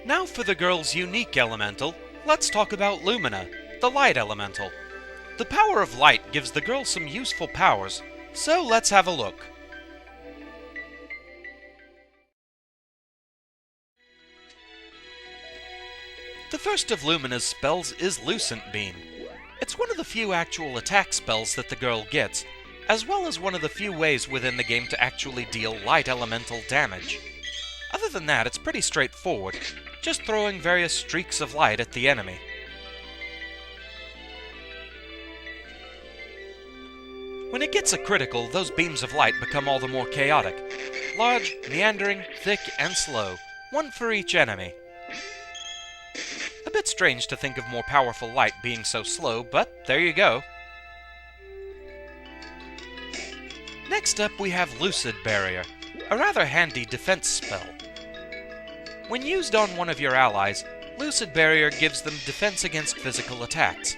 Now for the girl's unique elemental, let's talk about Lumina, the light elemental. The power of light gives the girl some useful powers, so let's have a look. The first of Lumina's spells is Lucent Beam. It's one of the few actual attack spells that the girl gets, as well as one of the few ways within the game to actually deal light elemental damage. Other than that, it's pretty straightforward, just throwing various streaks of light at the enemy. When it gets a critical, those beams of light become all the more chaotic. Large, meandering, thick, and slow, one for each enemy. A bit strange to think of more powerful light being so slow, but there you go. Next up we have Lucid Barrier, a rather handy defense spell. When used on one of your allies, Lucid Barrier gives them defense against physical attacks.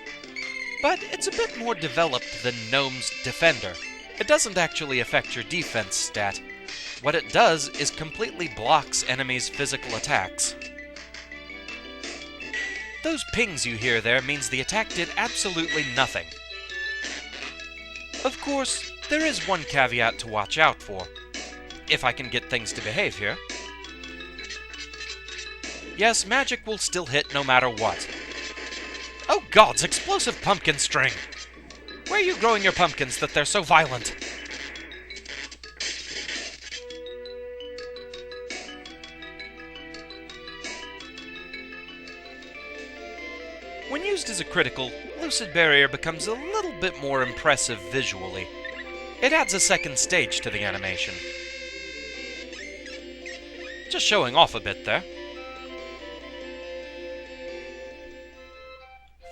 But it's a bit more developed than Gnome's Defender. It doesn't actually affect your defense stat. What it does is completely blocks enemies' physical attacks. Those pings you hear there means the attack did absolutely nothing. Of course, there is one caveat to watch out for. If I can get things to behave here. Yes, magic will still hit no matter what. Oh gods, explosive pumpkin string! Where are you growing your pumpkins that they're so violent? When used as a critical, Lucid Barrier becomes a little bit more impressive visually. It adds a second stage to the animation. Just showing off a bit there.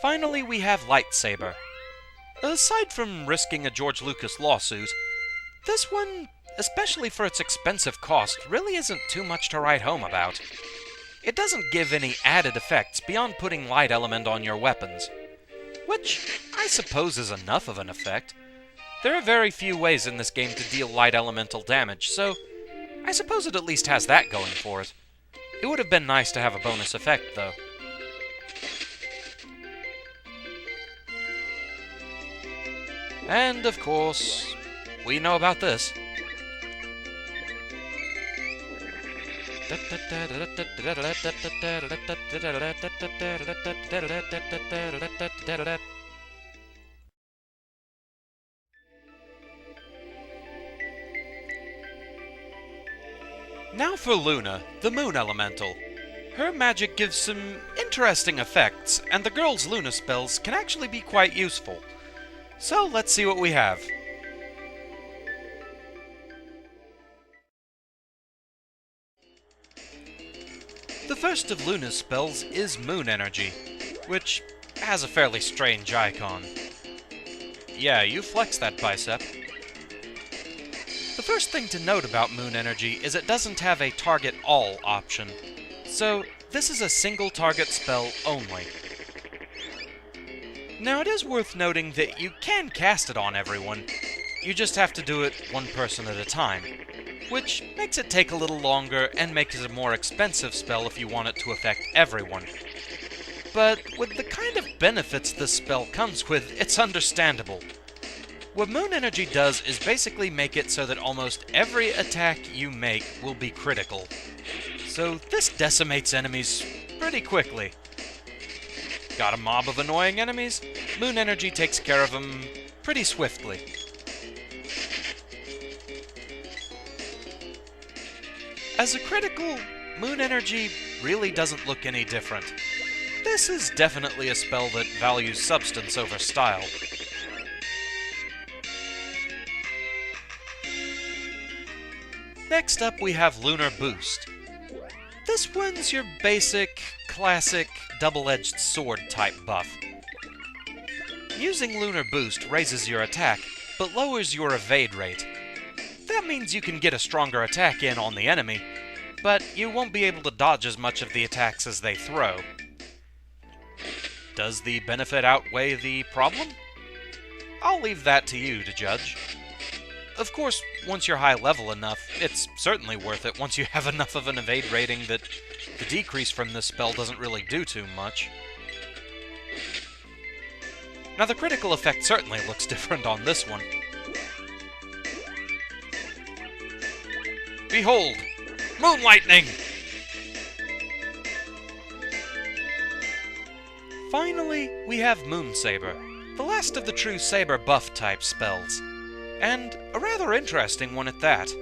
Finally, we have Lightsaber. Aside from risking a George Lucas lawsuit, this one, especially for its expensive cost, really isn't too much to write home about. It doesn't give any added effects beyond putting light element on your weapons, which I suppose is enough of an effect. There are very few ways in this game to deal light elemental damage, so I suppose it at least has that going for it. It would have been nice to have a bonus effect, though. And, of course, we know about this. Now for Luna, the Moon Elemental. Her magic gives some interesting effects, and the girl's Luna spells can actually be quite useful. So let's see what we have. The first of Luna's spells is Moon Energy, which has a fairly strange icon. Yeah, you flex that bicep. The first thing to note about Moon Energy is it doesn't have a target all option, so this is a single target spell only. Now it is worth noting that you can cast it on everyone, you just have to do it one person at a time, which makes it take a little longer and makes it a more expensive spell if you want it to affect everyone. But with the kind of benefits this spell comes with, it's understandable. What Moon Energy does is basically make it so that almost every attack you make will be critical. So this decimates enemies pretty quickly. Got a mob of annoying enemies? Moon Energy takes care of them pretty swiftly. As a critical, Moon Energy really doesn't look any different. This is definitely a spell that values substance over style. Next up we have Lunar Boost. This one's your basic, classic, double-edged sword type buff. Using Lunar Boost raises your attack, but lowers your evade rate. That means you can get a stronger attack in on the enemy, but you won't be able to dodge as much of the attacks as they throw. Does the benefit outweigh the problem? I'll leave that to you to judge. Of course, once you're high level enough, it's certainly worth it once you have enough of an evade rating that the decrease from this spell doesn't really do too much. Now the critical effect certainly looks different on this one. Behold! Moon Lightning! Finally, we have Moon Saber, the last of the true Saber buff type spells, and a rather interesting one at that.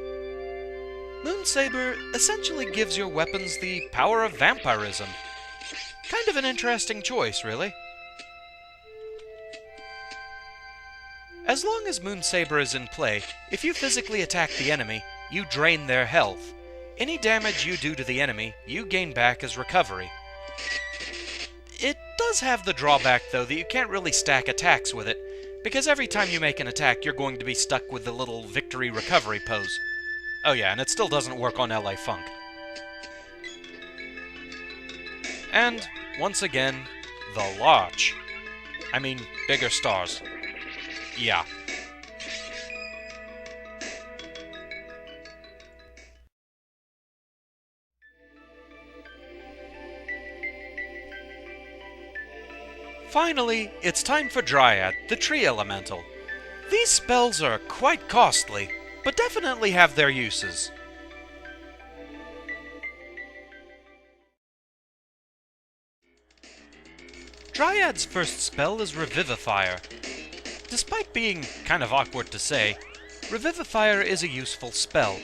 Moon Saber essentially gives your weapons the power of vampirism. Kind of an interesting choice, really. As long as Moon Saber is in play, if you physically attack the enemy, you drain their health. Any damage you do to the enemy, you gain back as recovery. It does have the drawback, though, that you can't really stack attacks with it, because every time you make an attack, you're going to be stuck with the little victory recovery pose. Oh yeah, and it still doesn't work on LA Funk. And, once again, the Larch. I mean, bigger stars. Yeah. Finally, it's time for Dryad, the tree elemental. These spells are quite costly, but definitely have their uses. Dryad's first spell is Revivifier. Despite being kind of awkward to say, Revivifier is a useful spell,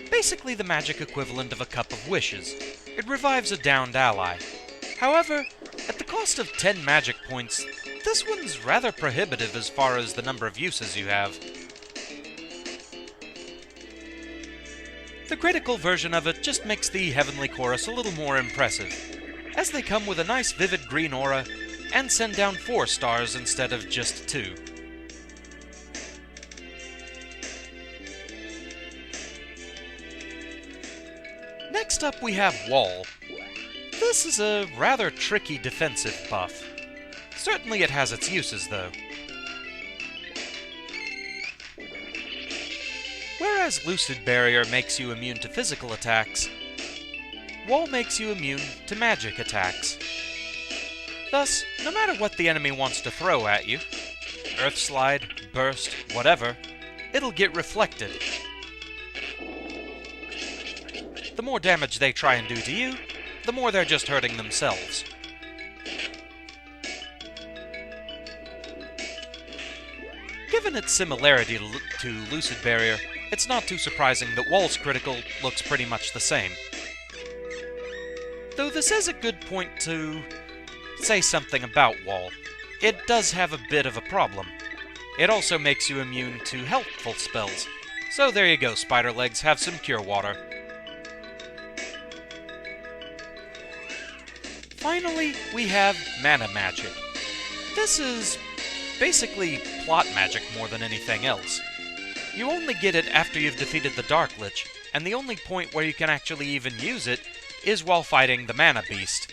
basically the magic equivalent of a Cup of Wishes. It revives a downed ally. However, at the cost of 10 magic points, this one's rather prohibitive as far as the number of uses you have. The critical version of it just makes the Heavenly Chorus a little more impressive, as they come with a nice vivid green aura and send down 4 stars instead of just 2. Next up we have Wall. This is a rather tricky defensive buff. Certainly it has its uses, though. Whereas Lucid Barrier makes you immune to physical attacks, Wall makes you immune to magic attacks. Thus, no matter what the enemy wants to throw at you, Earth Slide, Burst, whatever, it'll get reflected. The more damage they try and do to you, the more they're just hurting themselves. Given its similarity to Lucid Barrier, it's not too surprising that Wall's critical looks pretty much the same. Though this is a good point to say something about Wall. It does have a bit of a problem. It also makes you immune to healthful spells. So there you go, Spider Legs, have some Cure Water. Finally, we have Mana Magic. This is basically plot magic more than anything else. You only get it after you've defeated the Dark Lich, and the only point where you can actually even use it is while fighting the Mana Beast.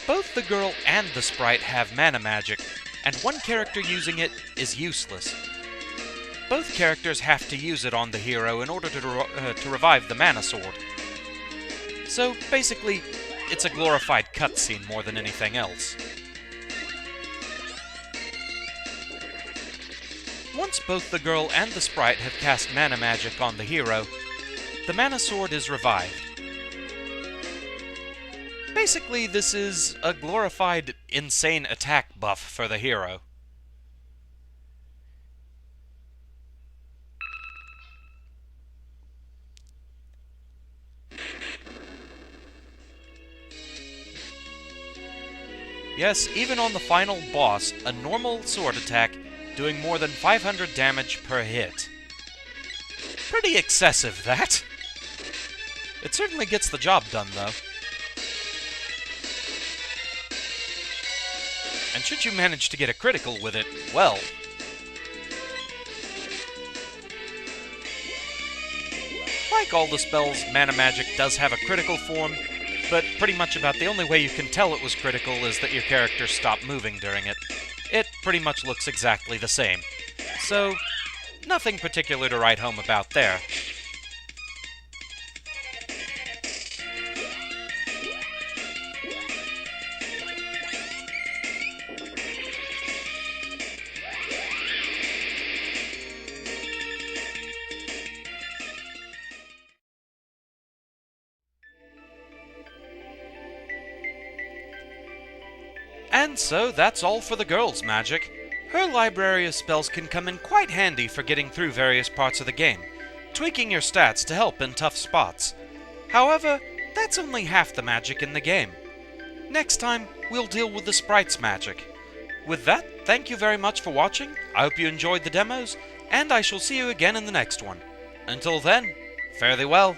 Both the girl and the sprite have Mana Magic, and one character using it is useless. Both characters have to use it on the hero in order to revive the Mana Sword. So, basically, it's a glorified cutscene more than anything else. Once both the girl and the sprite have cast Mana Magic on the hero, the Mana Sword is revived. Basically, this is a glorified insane attack buff for the hero. Yes, even on the final boss, a normal sword attack doing more than 500 damage per hit. Pretty excessive, that. It certainly gets the job done, though. And should you manage to get a critical with it, well. Like all the spells, Mana Magic does have a critical form, but pretty much about the only way you can tell it was critical is that your character stopped moving during it. It pretty much looks exactly the same. so nothing particular to write home about there. And so that's all for the girl's magic. Her library of spells can come in quite handy for getting through various parts of the game, tweaking your stats to help in tough spots. However, that's only half the magic in the game. Next time, we'll deal with the sprite's magic. With that, thank you very much for watching, I hope you enjoyed the demos, and I shall see you again in the next one. Until then, fare thee well.